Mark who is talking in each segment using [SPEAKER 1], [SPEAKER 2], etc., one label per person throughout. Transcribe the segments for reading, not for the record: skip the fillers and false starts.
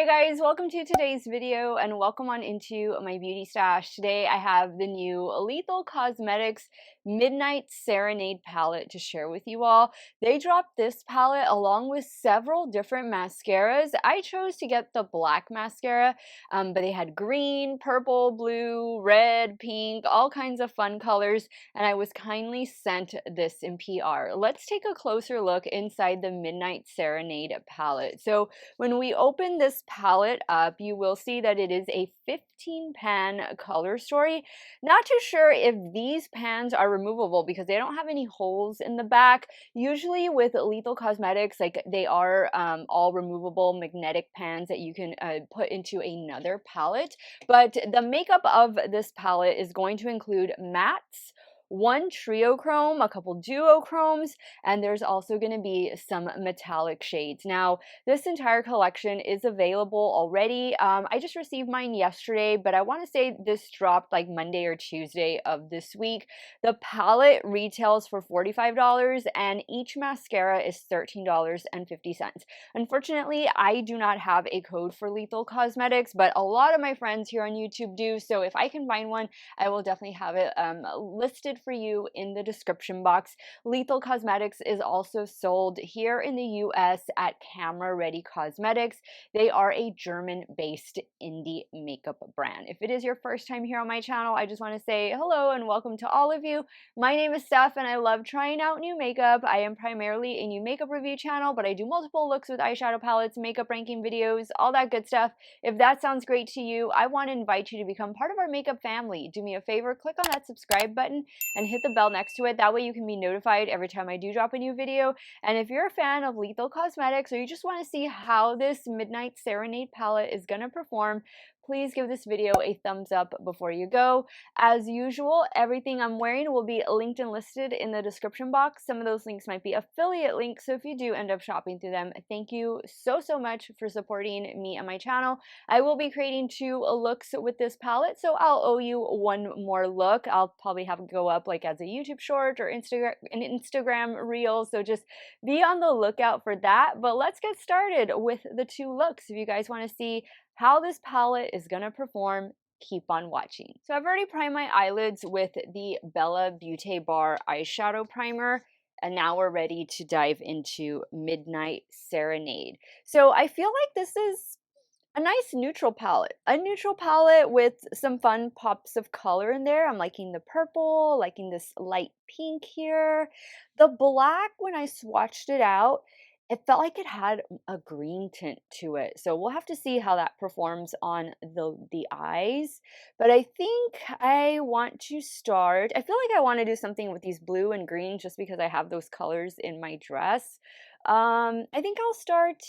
[SPEAKER 1] Hey guys, welcome to today's video and welcome on into my beauty stash. Today I have the new Lethal Cosmetics Midnight Serenade palette to share with you all. They dropped this palette along with several different mascaras. I chose to get the black mascara, but they had green, purple, blue, red, pink, all kinds of fun colors, and I was kindly sent this in PR. Let's take a closer look inside the Midnight Serenade palette. So when we open this palette up, you will see that it is a 15 pan color story. Not too sure if these pans are removable because they don't have any holes in the back. Usually with Lethal Cosmetics, like they are all removable magnetic pans that you can put into another palette. But the makeup of this palette is going to include mattes, one trio chrome, a couple duochromes, and there's also going to be some metallic shades. Now, this entire collection is available already. I just received mine yesterday, but I want to say this dropped like Monday or Tuesday of this week. The palette retails for $45 and each mascara is $13.50. Unfortunately, I do not have a code for Lethal Cosmetics, but a lot of my friends here on YouTube do. So if I can find one, I will definitely have it listed for you in the description box. Lethal Cosmetics is also sold here in the US at Camera Ready Cosmetics. They are a German-based indie makeup brand. If it is your first time here on my channel, I just want to say hello and welcome to all of you. My name is Steff and I love trying out new makeup. I am primarily a new makeup review channel, but I do multiple looks with eyeshadow palettes, makeup ranking videos, all that good stuff. If that sounds great to you, I want to invite you to become part of our makeup family. Do me a favor, click on that subscribe button and hit the bell next to it. That way you can be notified every time I do drop a new video. And if you're a fan of Lethal Cosmetics or you just want to see how this Midnight Serenade palette is going to perform, please give this video a thumbs up before you go. As usual, everything I'm wearing will be linked and listed in the description box. Some of those links might be affiliate links, so if you do end up shopping through them, thank you so much for supporting me and my channel. I will be creating 2 looks with this palette, so I'll owe you one more look. I'll probably have it go up like as a YouTube short or an Instagram reel, so just be on the lookout for that. But let's get started with the 2 looks. If you guys want to see how this palette is going to perform, keep on watching. So I've already primed my eyelids with the Bella Beaute Bar eyeshadow primer, and now we're ready to dive into Midnight Serenade. So I feel like this is a nice neutral palette with some fun pops of color in there. I'm liking the purple, liking this light pink here. The black, when I swatched it out, it felt like it had a green tint to it. So we'll have to see how that performs on the eyes. But I think I want to start, I feel like I want to do something with these blue and green just because I have those colors in my dress. I think I'll start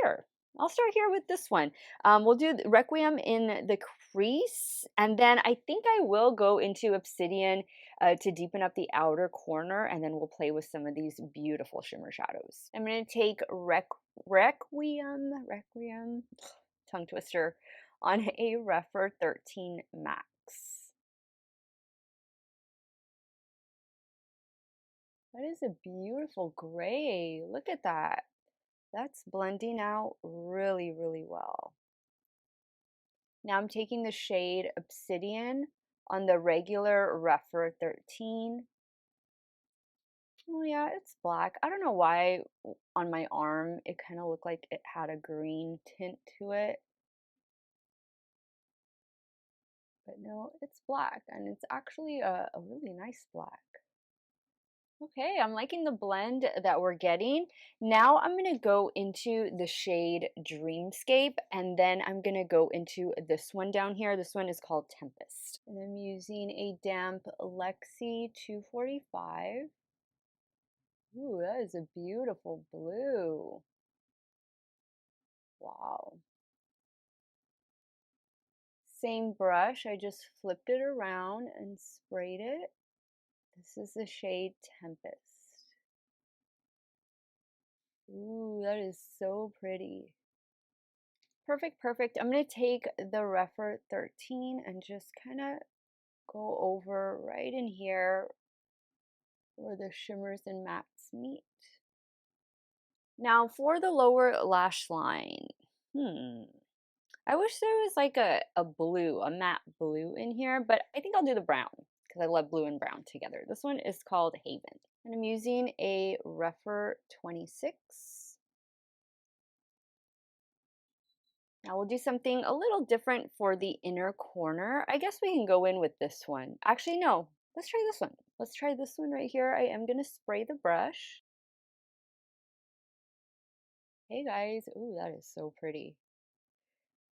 [SPEAKER 1] here. I'll start here with this one. We'll do Requiem in the crease, and then I think I will go into Obsidian to deepen up the outer corner, and then we'll play with some of these beautiful shimmer shadows. I'm going to take Requiem, tongue twister, on a Rephr 13 Max. That is a beautiful gray. Look at that. That's blending out really well. Now I'm taking the shade Obsidian on the regular Rephr 13. Oh yeah, it's black. I don't know why on my arm it kind of looked like it had a green tint to it. But no, it's black, and it's actually a really nice black. Okay, I'm liking the blend that we're getting. Now I'm going to go into the shade Dreamscape, and then I'm going to go into this one down here. This one is called Tempest. And I'm using a damp Lexi 245. Ooh, that is a beautiful blue. Wow. Same brush, I just flipped it around and sprayed it. This is the shade Tempest. Ooh, that is so pretty. Perfect. I'm going to take the Rephr 13 and just kind of go over right in here where the shimmers and mattes meet. Now for the lower lash line. I wish there was like a blue, a matte blue in here, but I think I'll do the brown because I love blue and brown together. This one is called Haven. And I'm using a Rephr 26. Now we'll do something a little different for the inner corner. I guess we can go in with this one. Actually, no, let's try this one. Let's try this one right here. I am going to spray the brush. Hey guys, ooh, that is so pretty.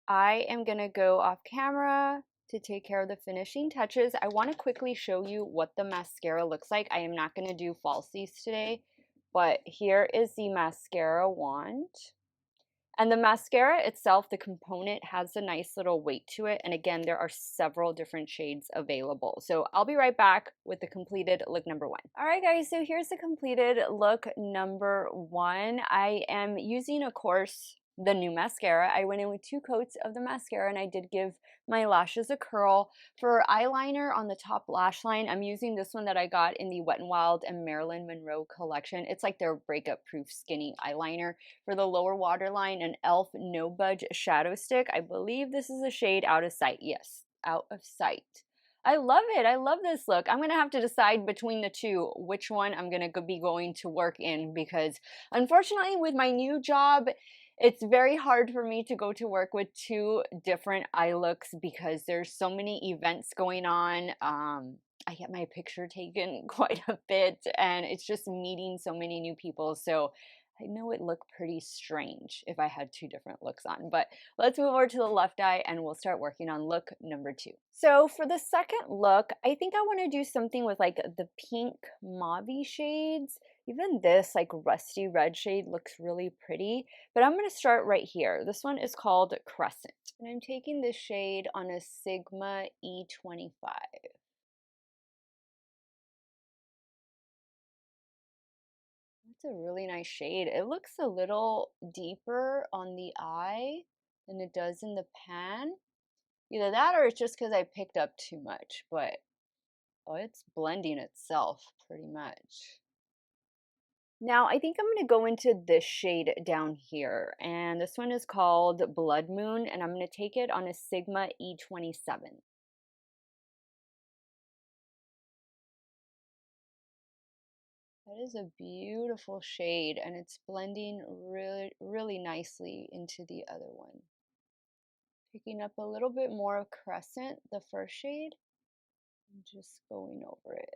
[SPEAKER 1] I am going to go off camera to take care of the finishing touches. I want to quickly show you what the mascara looks like. I am not going to do falsies today, but here is the mascara wand. And the mascara itself, the component, has a nice little weight to it. And again, there are several different shades available. So I'll be right back with the completed look number 1. All right, guys, so here's the completed look number 1. I am using, of course, the new mascara. I went in with 2 coats of the mascara and I did give my lashes a curl. For eyeliner on the top lash line, I'm using this one that I got in the Wet n Wild and Marilyn Monroe collection. It's like their breakup proof skinny eyeliner. For the lower waterline, an e.l.f. No Budge shadow stick. I believe this is a shade Out of Sight. Yes, Out of Sight. I love it. I love this look. I'm going to have to decide between the two which one I'm going to be going to work in because unfortunately with my new job, it's very hard for me to go to work with 2 different eye looks because there's so many events going on. I get my picture taken quite a bit and it's just meeting so many new people. So I know it looked pretty strange if I had 2 different looks on, but let's move over to the left eye and we'll start working on look number 2. So for the second look, I think I want to do something with like the pink mauve shades. Even this like rusty red shade looks really pretty, but I'm going to start right here. This one is called Crescent, and I'm taking this shade on a Sigma E25. It's a really nice shade. It looks a little deeper on the eye than it does in the pan. Either that or it's just because I picked up too much, but oh, it's blending itself pretty much. Now, I think I'm going to go into this shade down here, and this one is called Blood Moon, and I'm going to take it on a Sigma E27. That is a beautiful shade, and it's blending really, really nicely into the other one. Picking up a little bit more of Crescent, the first shade, and just going over it.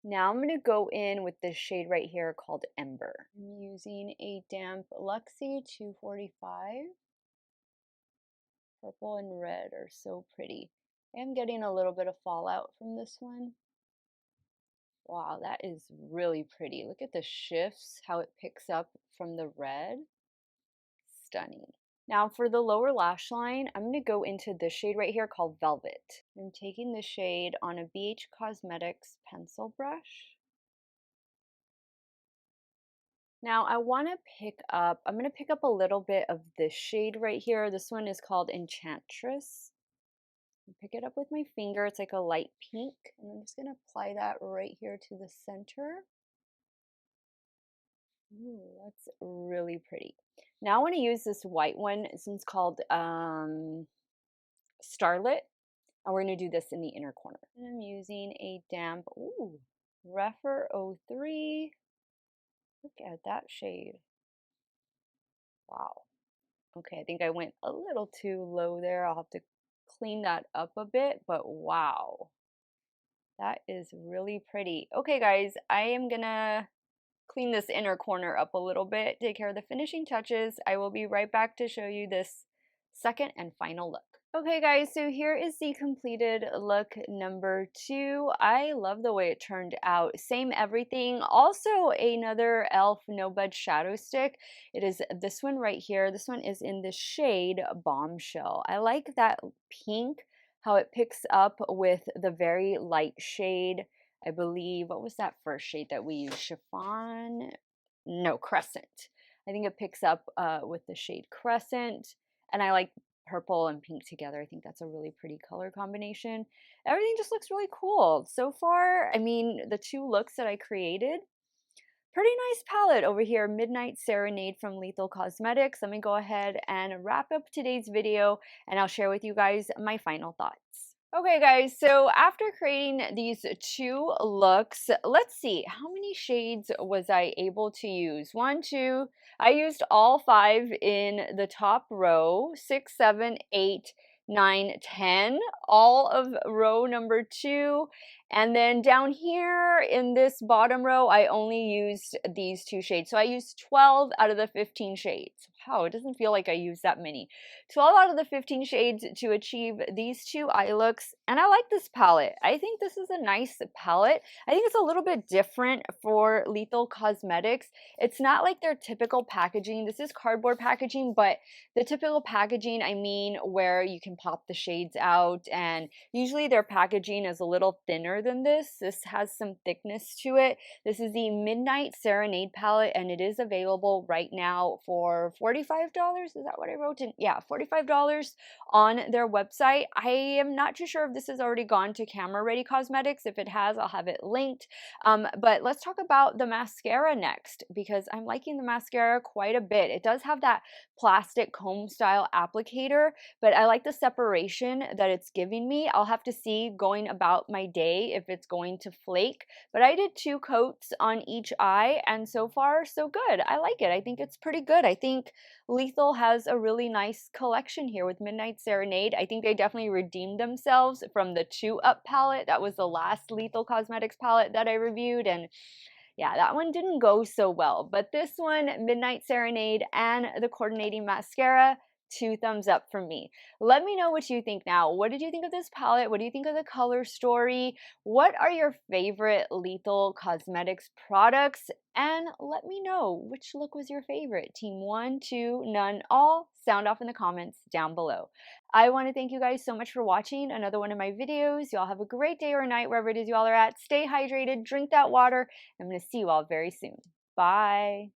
[SPEAKER 1] Now I'm going to go in with this shade right here called Ember. I'm using a damp Luxie 245. Purple and red are so pretty. I am getting a little bit of fallout from this one. Wow, that is really pretty. Look at the shifts, how it picks up from the red. Stunning. Now for the lower lash line, I'm going to go into this shade right here called Velvet. I'm taking the shade on a BH Cosmetics pencil brush. Now I want to I'm going to pick up a little bit of this shade right here. This one is called Enchantress. Pick it up with my finger. It's like a light pink. And I'm just going to apply that right here to the center. Ooh, that's really pretty. Now I want to use this white one. This one's called Starlit. And we're going to do this in the inner corner. And I'm using a damp, Rephr 03. Look at that shade. Wow. Okay, I think I went a little too low there. I'll have to clean that up a bit, but wow. That is really pretty. Okay, guys, I am gonna clean this inner corner up a little bit, take care of the finishing touches. I will be right back to show you this second and final look. Okay guys, so here is the completed look number 2. I love the way it turned out. Same everything. Also another e.l.f. No Budge shadow stick. It is this one right here. This one is in the shade Bombshell. I like that pink, how it picks up with the very light shade. I believe, what was that first shade that we used? Chiffon? No, Crescent. I think it picks up with the shade Crescent. And I like purple and pink together. I think that's a really pretty color combination. Everything just looks really cool. So far, I mean, the 2 looks that I created, Pretty nice palette over here, Midnight Serenade from Lethal Cosmetics. Let me go ahead and wrap up today's video and I'll share with you guys my final thoughts. Okay guys, so after creating these two looks, let's see, how many shades was I able to use? One, two, I used all five in the top row, 6, 7, 8, 9, 10, all of row number 2. And then down here in this bottom row, I only used these two shades. So I used 12 out of the 15 shades. Wow, it doesn't feel like I used that many. 12 out of the 15 shades to achieve these two eye looks. And I like this palette. I think this is a nice palette. I think it's a little bit different for Lethal Cosmetics. It's not like their typical packaging. This is cardboard packaging, but the typical packaging, I mean, where you can pop the shades out, and usually their packaging is a little thinner than this. This has some thickness to it. This is the Midnight Serenade palette, and it is available right now for $45. Is that what I wrote in? Yeah, $45 on their website. I am not too sure if this has already gone to Camera Ready Cosmetics. If it has, I'll have it linked. But let's talk about the mascara next, because I'm liking the mascara quite a bit. It does have that plastic comb style applicator, but I like the separation that it's giving me. I'll have to see going about my day if it's going to flake, but I did 2 coats on each eye, and so far so good. I like it. I think it's pretty good. I think Lethal has a really nice collection here with Midnight Serenade. I think they definitely redeemed themselves from the 2 Up palette. That was the last Lethal Cosmetics palette that I reviewed, and yeah, that one didn't go so well. But this one, Midnight Serenade and the coordinating mascara, 2 thumbs up from me. Let me know what you think now. What did you think of this palette? What do you think of the color story? What are your favorite Lethal Cosmetics products? And let me know which look was your favorite. Team 1, 2, none, all? Sound off in the comments down below. I want to thank you guys so much for watching another one of my videos. Y'all have a great day or night wherever it is y'all are at. Stay hydrated, drink that water. I'm going to see you all very soon. Bye.